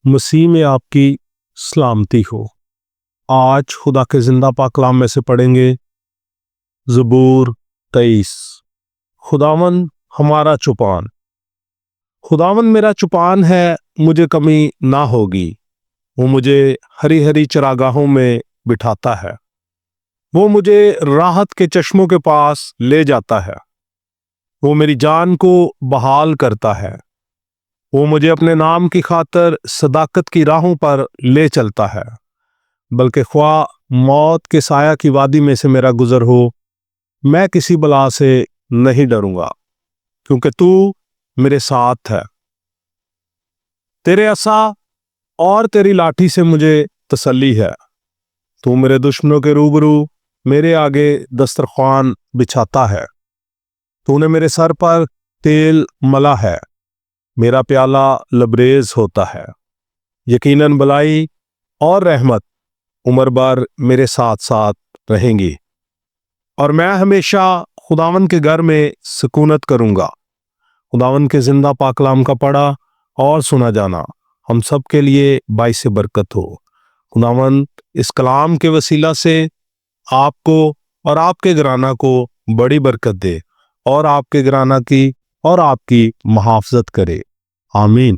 مسیح میں آپ کی سلامتی ہو۔ آج خدا کے زندہ پاک کلام میں سے پڑھیں گے زبور 23۔ خداوند ہمارا چوپان۔ خداوند میرا چوپان ہے، مجھے کمی نہ ہوگی۔ وہ مجھے ہری ہری چراگاہوں میں بٹھاتا ہے، وہ مجھے راحت کے چشموں کے پاس لے جاتا ہے، وہ میری جان کو بحال کرتا ہے، وہ مجھے اپنے نام کی خاطر صداقت کی راہوں پر لے چلتا ہے۔ بلکہ خواہ موت کے سایہ کی وادی میں سے میرا گزر ہو، میں کسی بلا سے نہیں ڈروں گا، کیونکہ تو میرے ساتھ ہے۔ تیرے عصا اور تیری لاٹھی سے مجھے تسلی ہے۔ تو میرے دشمنوں کے روبرو میرے آگے دسترخوان بچھاتا ہے۔ تو نے میرے سر پر تیل ملا ہے، میرا پیالہ لبریز ہوتا ہے۔ یقیناً بلائی اور رحمت عمر بھر میرے ساتھ ساتھ رہیں گی، اور میں ہمیشہ خداوند کے گھر میں سکونت کروں گا۔ خداوند کے زندہ پاک کلام کا پڑھا اور سنا جانا ہم سب کے لیے باعث برکت ہو۔ خداوند اس کلام کے وسیلہ سے آپ کو اور آپ کے گھرانہ کو بڑی برکت دے، اور آپ کے گھرانہ کی اور آپ کی محافظت کرے۔ آمین۔